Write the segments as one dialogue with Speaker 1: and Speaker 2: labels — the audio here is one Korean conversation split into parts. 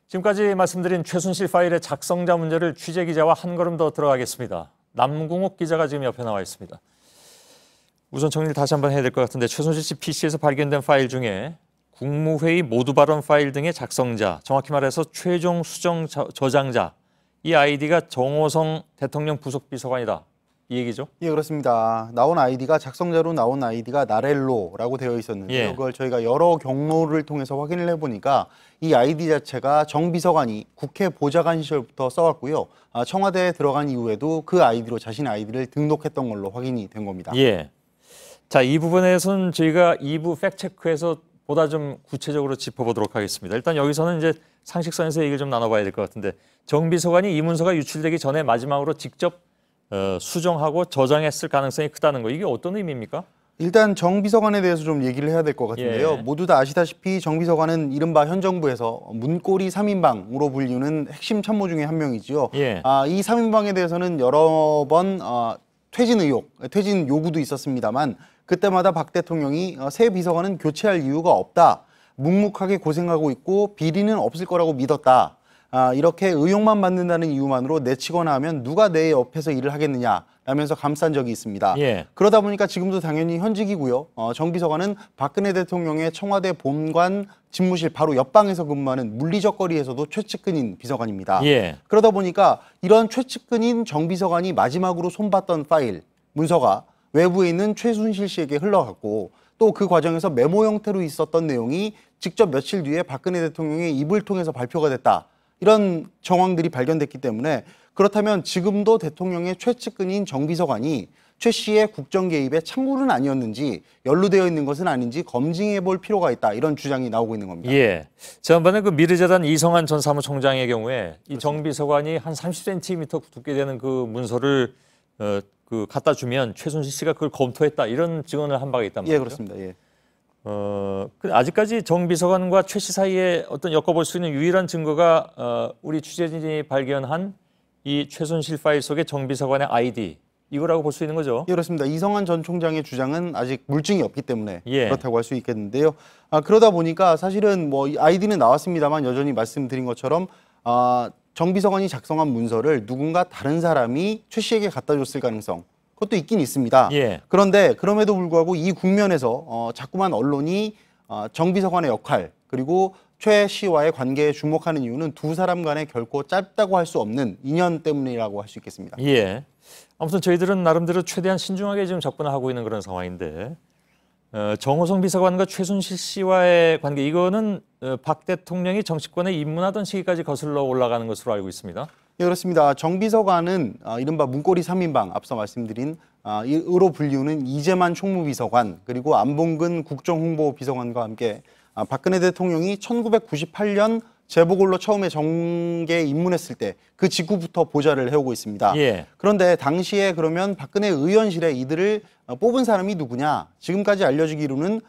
Speaker 1: 지금까지 말씀드린 최순실 파일의 작성자 문제를 취재기자와 한 걸음 더 들어가겠습니다. 남궁옥 기자가 지금 옆에 나와 있습니다. 우선 정리를 다시 한번 해야 될 것 같은데 최순실 씨 PC에서 발견된 파일 중에 국무회의 모두 발언 파일 등의 작성자, 정확히 말해서 최종 수정 저장자, 이 아이디가 정호성 대통령 부속비서관이다. 이 얘기죠?
Speaker 2: 예, 그렇습니다. 나온 아이디가 작성자로 나온 아이디가 나렐로라고 되어 있었는데요.
Speaker 1: 예.
Speaker 2: 그걸 저희가 여러 경로를 통해서 확인을 해보니까 이 아이디 자체가 정 비서관이 국회 보좌관 시절부터 써왔고요. 청와대에 들어간 이후에도 그 아이디로 자신의 아이디를 등록했던 걸로 확인이 된 겁니다.
Speaker 1: 예. 자, 이 부분에서는 저희가 2부 팩트체크에서 보다 좀 구체적으로 짚어보도록 하겠습니다. 일단 여기서는 이제 상식선에서 얘기를 좀 나눠봐야 될 것 같은데 정 비서관이 이 문서가 유출되기 전에 마지막으로 직접 수정하고 저장했을 가능성이 크다는 거, 이게 어떤 의미입니까?
Speaker 2: 일단 정 비서관에 대해서 좀 얘기를 해야 될 것 같은데요.
Speaker 1: 예.
Speaker 2: 모두 다 아시다시피 정 비서관은 이른바 현 정부에서 문고리 3인방으로 불리는 핵심 참모 중에 한 명이지요.
Speaker 1: 예.
Speaker 2: 이 3인방에 대해서는 여러 번 퇴진 의혹, 퇴진 요구도 있었습니다만 그때마다 박 대통령이 새 비서관은 교체할 이유가 없다. 묵묵하게 고생하고 있고 비리는 없을 거라고 믿었다. 이렇게 의혹만 받는다는 이유만으로 내치거나 하면 누가 내 옆에서 일을 하겠느냐 라면서 감싼 적이 있습니다.
Speaker 1: 예.
Speaker 2: 그러다 보니까 지금도 당연히 현직이고요. 정 비서관은 박근혜 대통령의 청와대 본관 집무실 바로 옆방에서 근무하는 물리적 거리에서도 최측근인 비서관입니다.
Speaker 1: 예.
Speaker 2: 그러다 보니까 이런 최측근인 정 비서관이 마지막으로 손봤던 파일, 문서가 외부에 있는 최순실 씨에게 흘러갔고 또 그 과정에서 메모 형태로 있었던 내용이 직접 며칠 뒤에 박근혜 대통령의 입을 통해서 발표가 됐다. 이런 정황들이 발견됐기 때문에 그렇다면 지금도 대통령의 최측근인 정 비서관이 최 씨의 국정 개입에 참물은 아니었는지 연루되어 있는 것은 아닌지 검증해 볼 필요가 있다. 이런 주장이 나오고 있는 겁니다.
Speaker 1: 예. 지난번에 그 미르재단 이성한 전 사무총장의 경우에 이 정 비서관이 한 30cm 두께 되는 그 문서를 갖다 주면 최순실 씨가 그걸 검토했다. 이런 증언을 한 바가 있단 말이죠.
Speaker 2: 예, 그렇습니다. 예.
Speaker 1: 아직까지 정 비서관과 최 씨 사이에 어떤 엮어볼 수 있는 유일한 증거가 우리 취재진이 발견한 이 최순실 파일 속의 정 비서관의 아이디, 이거라고 볼 수 있는 거죠?
Speaker 2: 예, 그렇습니다. 이성한 전 총장의 주장은 아직 물증이 없기 때문에
Speaker 1: 예.
Speaker 2: 그렇다고 할 수 있겠는데요. 그러다 보니까 사실은 뭐 아이디는 나왔습니다만 여전히 말씀드린 것처럼 정 비서관이 작성한 문서를 누군가 다른 사람이 최 씨에게 갖다 줬을 가능성, 그것도 있긴 있습니다.
Speaker 1: 예.
Speaker 2: 그런데 그럼에도 불구하고 이 국면에서 자꾸만 언론이 정 비서관의 역할 그리고 최 씨와의 관계에 주목하는 이유는 두 사람 간에 결코 짧다고 할 수 없는 인연 때문이라고 할 수 있겠습니다.
Speaker 1: 예. 아무튼 저희들은 나름대로 최대한 신중하게 지금 접근을 하고 있는 그런 상황인데 정호성 비서관과 최순실 씨와의 관계, 이거는 박 대통령이 정치권에 입문하던 시기까지 거슬러 올라가는 것으로 알고 있습니다.
Speaker 2: 예, 그렇습니다. 정 비서관은 이른바 문고리 3인방, 앞서 말씀드린 으로 불리우는 이재만 총무비서관 그리고 안봉근 국정홍보비서관과 함께 박근혜 대통령이 1998년 재보궐로 처음에 정계에 입문했을 때 그 직후부터 보좌를 해오고 있습니다.
Speaker 1: 예.
Speaker 2: 그런데 당시에 그러면 박근혜 의원실에 이들을 뽑은 사람이 누구냐? 지금까지 알려지기로는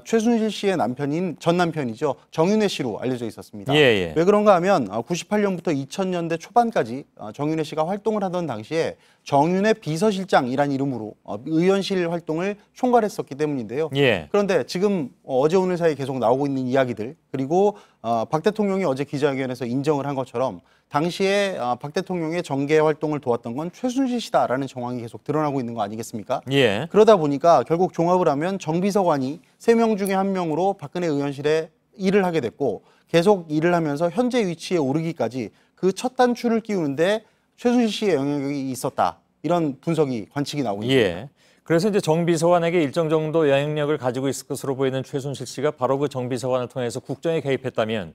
Speaker 2: 최순실 씨의 남편인 전 남편이죠. 정윤회 씨로 알려져 있었습니다.
Speaker 1: 예.
Speaker 2: 왜 그런가 하면 98년부터 2000년대 초반까지 정윤회 씨가 활동을 하던 당시에 정윤회 비서실장이란 이름으로 의원실 활동을 총괄했었기 때문인데요.
Speaker 1: 예.
Speaker 2: 그런데 지금 어제 오늘 사이에 계속 나오고 있는 이야기들 그리고 박 대통령이 어제 기자회견에서 인정을 한 것처럼 당시에 박 대통령의 정계 활동을 도왔던 건 최순실 씨다라는 정황이 계속 드러나고 있는 거 아니겠습니까?
Speaker 1: 예.
Speaker 2: 그러다 보니까 결국 종합을 하면 정 비서관이 3명 중에 1명으로 박근혜 의원실에 일을 하게 됐고 계속 일을 하면서 현재 위치에 오르기까지 그 첫 단추를 끼우는데 최순실 씨의 영향력이 있었다. 이런 분석이 관측이 나오고 있습니다.
Speaker 1: 예. 그래서 이제 정 비서관에게 일정 정도 영향력을 가지고 있을 것으로 보이는 최순실 씨가 바로 그 정 비서관을 통해서 국정에 개입했다면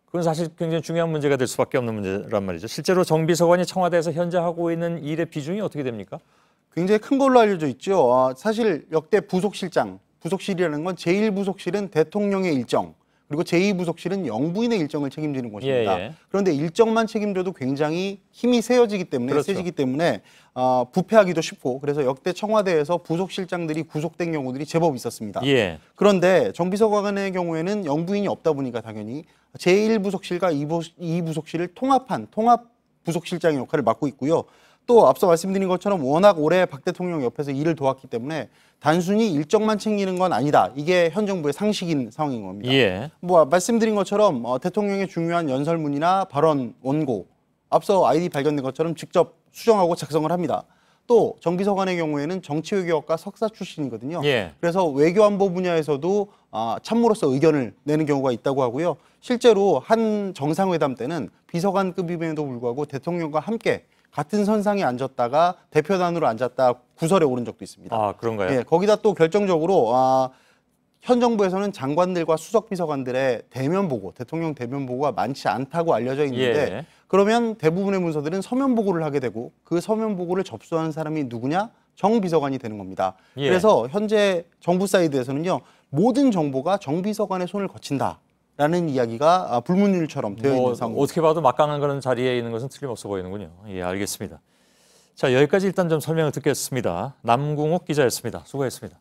Speaker 1: 그건 사실 굉장히 중요한 문제가 될 수밖에 없는 문제란 말이죠. 실제로 정 비서관이 청와대에서 현재 하고 있는 일의 비중이 어떻게 됩니까?
Speaker 2: 굉장히 큰 걸로 알려져 있죠. 사실 역대 부속실장, 부속실이라는 건 제1부속실은 대통령의 일정, 그리고 제2부속실은 영부인의 일정을 책임지는 곳입니다.
Speaker 1: 예.
Speaker 2: 그런데 일정만 책임져도 굉장히 힘이 세지기 때문에
Speaker 1: 그렇죠.
Speaker 2: 부패하기도 쉽고 그래서 역대 청와대에서 부속실장들이 구속된 경우들이 제법 있었습니다.
Speaker 1: 예.
Speaker 2: 그런데 정 비서관의 경우에는 영부인이 없다 보니까 당연히 제1부속실과 2부속실을 통합한 통합 부속실장의 역할을 맡고 있고요. 또 앞서 말씀드린 것처럼 워낙 오래 박 대통령 옆에서 일을 도왔기 때문에 단순히 일정만 챙기는 건 아니다. 이게 현 정부의 상식인 상황인 겁니다.
Speaker 1: 예.
Speaker 2: 뭐 말씀드린 것처럼 대통령의 중요한 연설문이나 발언 원고, 앞서 아이디 발견된 것처럼 직접 수정하고 작성을 합니다. 또 정비서관의 경우에는 정치외교학과 석사 출신이거든요.
Speaker 1: 예.
Speaker 2: 그래서 외교안보 분야에서도 참모로서 의견을 내는 경우가 있다고 하고요. 실제로 한 정상회담 때는 비서관급임에도 불구하고 대통령과 함께 같은 선상에 앉았다가 대표단으로 앉았다 구설에 오른 적도 있습니다.
Speaker 1: 아, 그런가요?
Speaker 2: 예, 거기다 또 결정적으로 현 정부에서는 장관들과 수석 비서관들의 대면 보고, 대통령 대면 보고가 많지 않다고 알려져 있는데
Speaker 1: 예.
Speaker 2: 그러면 대부분의 문서들은 서면 보고를 하게 되고 그 서면 보고를 접수하는 사람이 누구냐? 정비서관이 되는 겁니다.
Speaker 1: 예.
Speaker 2: 그래서 현재 정부 사이드에서는요, 모든 정보가 정비서관의 손을 거친다라는 이야기가 불문율처럼 되어 있는 상황입니다.
Speaker 1: 어떻게 봐도 막강한 그런 자리에 있는 것은 틀림없어 보이는군요. 예, 알겠습니다. 자, 여기까지 일단 좀 설명을 듣겠습니다. 남궁옥 기자였습니다. 수고했습니다.